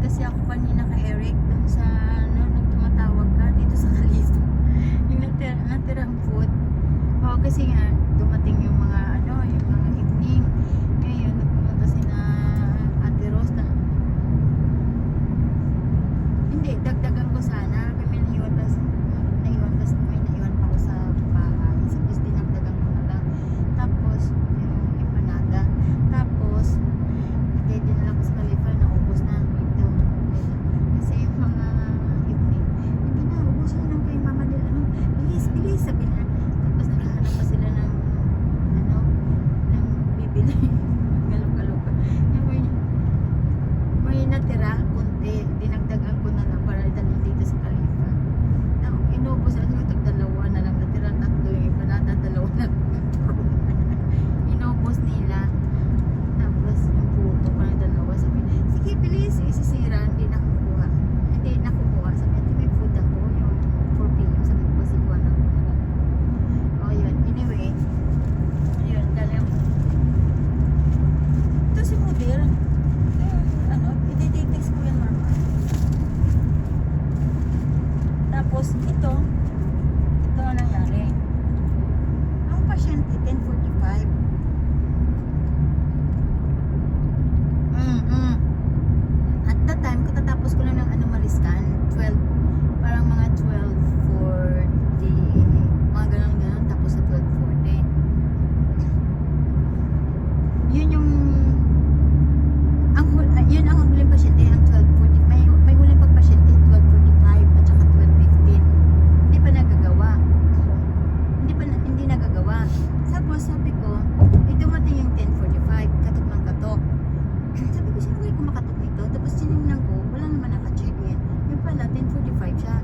kasi ako kanina kay Eric dun sa ano, nung tumatawag ka dito sa Calista. Yung natirang food. Oo, kasi nga dumating yung mga ano, yung mga evening. Ngayon, nagpumunta si na Ate Rose na hindi, dagdagan ko sana. Kami naiwan kasi may naiwan pa ko sa bahay. Tapos dinagdagan ko na lang. Tapos, yung empanada. Tapos, kaya dinala ko sa Khalifa, naubos na. Ito. Kasi yung mga evening, hindi na, ubos na lang kay mama nila. Ano, bilis, bilis, sabi na. Tapos naghahanap pa sila ng, ano, ng bibili. Galok-galok. May natira, kunti. Dinagdagan ko na lang para dalhin dito sa Khalifa. Inubos na ito, dalawa na lang natira, tatlo yung empanada, dalawa na lang inubos nila. Tapos yung puto pa ng dalawa, sabi, sige bilis, isisira, hindi nakukuha. Sabi, ate may food ako, yung 4 p.m. sabi ko kasi kuha na ako na lang. O yun, anyway, yun, galing. Ito si Mudir, ano, i-text ko yan mama. Tapos ito ang nangyari. Ang pasyente 10:45. At that time, katatapos ko lang ng anomaly scan, 12, parang mga 12:40, mga ganon-ganon, tapos sa 12:40. Yun ang huling pasyente, ang 12:40. May huling pagpasyente, 12:45 at saka 12:15. Hindi nagagawa. Tapos sabi ko, dumating yung 10:45, katok ng katok. Sabi ko, sino kayo kumakatok nito? Tapos sinignan ko, wala naman naka-check in. Yung pala, 10:45 siya.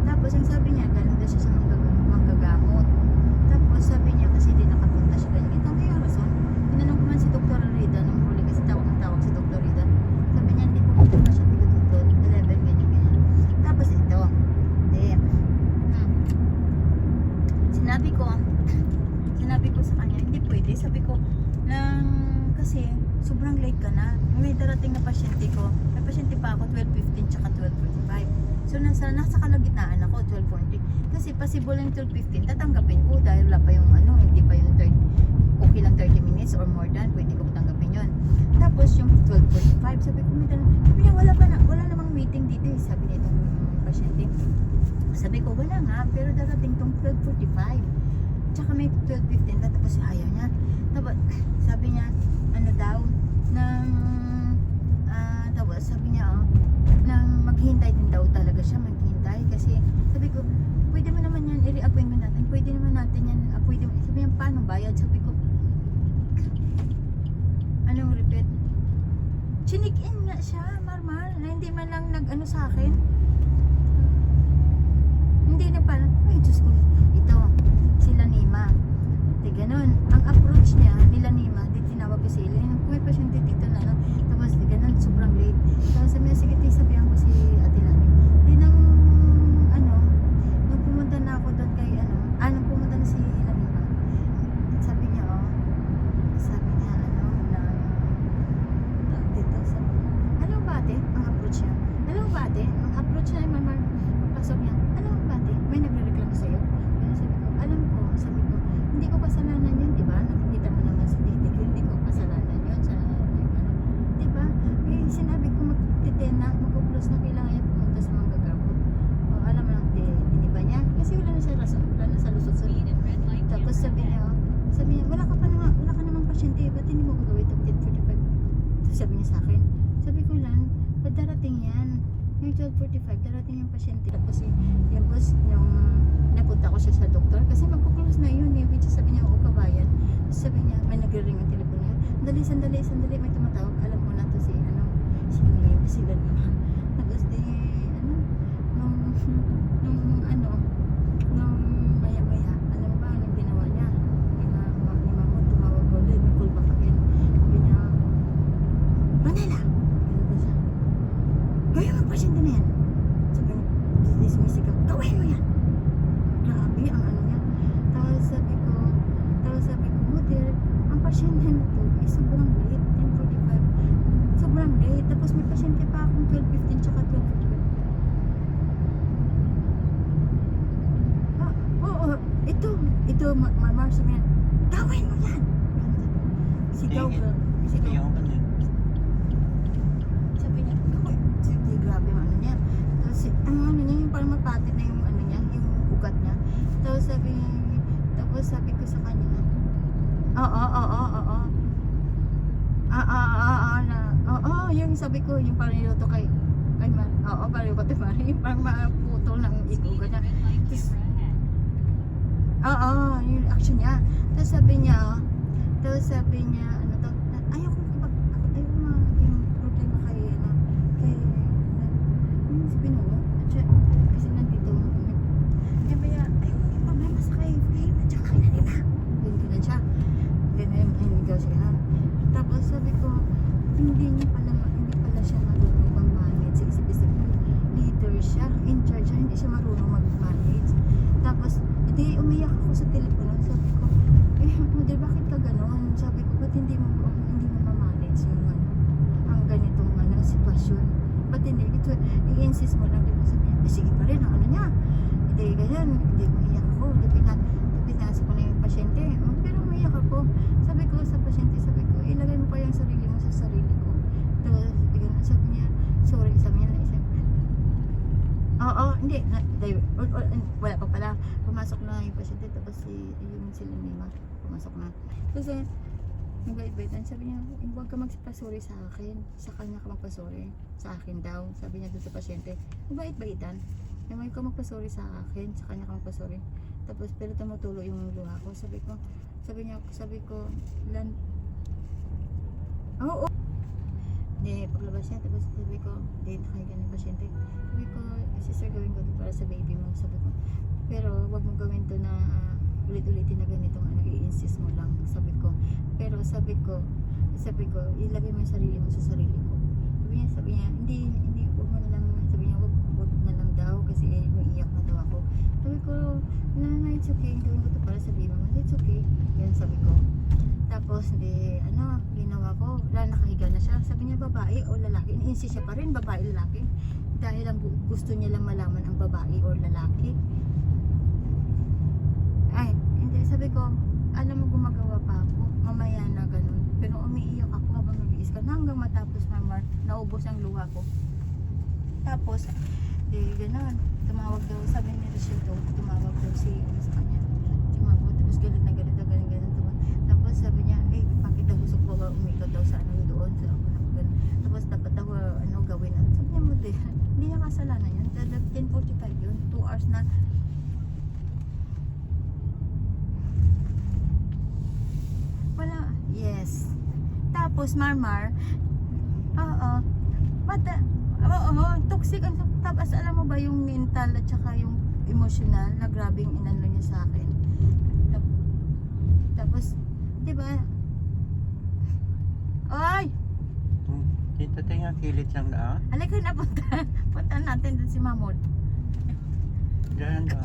Tapos ang sabi niya, galing daw siya sa manggagamot. Tapos sabi niya, kasi hindi nakapunta siya ganyan. Ito may rason. Tinanong ko man si Dr. Rida nung huli, kasi tawag si Dr. Rida. Sabi niya, hindi pumunta pa siya dito 11, ganyan. Tapos ito, sinabi ko sa kanya, hindi pwede. Sabi ko, kasi sobrang late ka na. May darating na pasyente ko. May pasyente pa ako, 12:15 tsaka 12:45. So, nasa kalagitnaan ako, 12:40. Kasi possible yung 12:15, tatanggapin ko dahil wala pa yung ano, hindi pa yung 30, okay lang 30 minutes or more than, pwede ko tanggapin yun. Tapos yung 12:45, sabi ko, sabi niya, wala namang meeting dito, sabi niya itong pasyente. Sabi ko, wala nga, pero darating tong 12:45. Tsaka may 12:15, tapos ayaw niya. Tapos, sabi niya, ano daw, tapos sabi niya, maghihintay din daw talaga siya, maghihintay. Kasi, sabi ko, pwede mo naman yan, i-reappointment natin, pwede naman natin yan, sabi niya, paano bayad? Sabi ko, anong repeat? Chinik in nga siya, normal, na hindi man lang nag-ano sa akin. Hindi na pala, ay Diyos ko, ito, sila Nima. Di ganun, ang approach niya, nila Nima, di tinawag ko sila, kung may pasyente dito na, no? Tapos di ganun, sobrang late. Tapos sabi niya, sige, sabihan ko si Ate Lani. Di nung pumunta na ako doon kay, nung pumunta na si Nima, sabi niya, dito, hello ba ate? Ang approach niya. Hello ba ate? Ang approach niya, mama, pagpasok niya, hello ba ate? May nagre-reklamo sa'yo? Kaya sabi ko, alam ko, hindi ko kasalanan yun, di ba? Nakikita mo naman sa titik, hindi ko kasalanan yun. Di ba? Sinabi ko mag-close na kailangan niya pumunta sa manggagamot. O, alam mo lang, diniba niya. Kasi wala na siya rason, wala na sa lusot sa tapos sabi niya, wala ka namang pasyente, ba't hindi mo gagawin itong 10:45? Sabi niya sa akin, sabi ko lang, ba't darating yan? Yung 12:45, darating yung pasyente. Tapos yung boss, yung napunta ko siya sa doktor, kasi magkuklose na yun eh, which sabi niya, oo, kabayan. Sabi niya, may nagre-ring ang telepono niya. Sandali, may tumatawag, alam mo na to sila naman. Tapos nung maya-maya, alam mo ba, anong ginawa niya? Ni Mamo, tumawag ulit, may call back again. Sabi niya, Manila! Ganun siya. Gawin mo pasyente na yan. Sabi niya, dismissive ka, gawin mo yan! Grabe ang ano niya. Tapos sabi ko, Mudir, ang pasyente na to ay sobrang late, 10:45. Sobrang late. Tapos may pasyente pa akong 12:15. parang mapatid na yung ano niya, yung ugat niya. Tapos sabi ko sa kanya, oo. Yung sabi ko, yung parang niluto kay parang ko timari, yung parang maputol ng ikuga niya. Yung action niya. Tapos sabi niya, ano to, ayaw ko maging problema kay si Pinuno. Kasi nandito, sabi niya, ayaw ko maging problema sa kay Flame at saka kay Nalita. Ganyan siya. Ganyan siya. Tapos sabi ko, hindi pala siya marunong mag-manage. Isip-isip ko, leader siya, in charge siya, hindi siya marunong mag-manage. Tapos, hindi, umiyak ako sa telepono. Sabi ko, model, bakit ka ganon? Sabi ko, ba't hindi mo ma-manage yung ang ganitong sitwasyon? Ba't hindi? I-insist mo lang, diba? Sabi niya, sige pa rin, ang ano niya. Hindi, ganyan, hindi umiyak ako. Pinasa ko na yung pasyente. Pero umiyak ako. Sabi ko sa pasyente, ilagay mo pa yung sarili mo sa sarili ko. Tapos, sabi niya, sorry, sabi niya, hindi, wala pa pala. Pumasok na yung pasyente, tapos sila Nima, pumasok na. Kasi, nag-bait-baitan, sabi niya, huwag ka magpasuri sa akin, sa kanya ka magpasuri, sa akin daw, sabi niya doon sa pasyente. Nag-bait-baitan, huwag ka magpasuri sa akin, sa kanya ka magpasuri. Tapos, pero tumutulo yung luha ko, sabi ko, Hindi, paglabas niya, tapos sabi ko, hindi, nakahiga ng pasyente. Sabi ko, sister, gawin ko ito para sa baby mo. Sabi ko, pero wag mo gawin to na ulit-ulitin na ganitong i-insist mo lang. Sabi ko, pero sabi ko, ilagay mo yung sarili mo sa sarili ko. Sabi niya, hindi, wag mo na lang, sabi niya, wag na lang daw, kasi umiiyak na daw ako. Sabi ko, no, it's okay, gawin ko to para sa baby mo. It's okay. Yan sabi ko. Tapos, ginawa ko, nakahiga na siya. Sabi niya, babae o lalaki. Iniinsist siya pa rin, babae, lalaki. Dahil ang gusto niya lang malaman ang babae o lalaki. Ay, hindi. Sabi ko, alam mo, gumagawa pa ako. Mamaya na ganun. Pero umiiyak ako habang nag-iis ka. Hanggang matapos, Marmar, naubos ang luha ko. Tapos, ganun. Tumawag daw, sabi ni Rachel, tumawag daw sa kanya. Tumawag, tapos galit na galit. Tapos sabi niya, bakit daw gusto ko umikot daw sa doon sa tapos dapat daw gawin. Sabi niya, model, hindi niya kasalanan yun. 10:45 yun, 2 hours na. Wala, yes. Tapos Marmar, toxic. Tapos alam mo ba yung mental at saka yung emotional na grabing inano niya sa akin. Tapos, di ba? Ay! Dito tayo nga kilid lang na. Halika na, punta natin dun si Mamod. Diyan ba?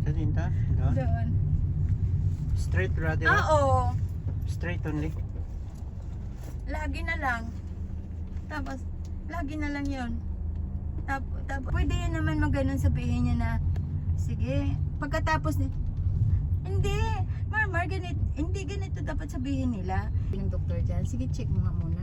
Sa dinta? Doon. Straight brother? Oo. Straight only? Lagi na lang. Tapos, lagi na lang yun. Tapos, pwede yan naman maganon, sabihin niya na, sige, pagkatapos ni hindi, Marmar, hindi ganito dapat sabihin nila. Yung doktor dyan, sige, check mo nga muna.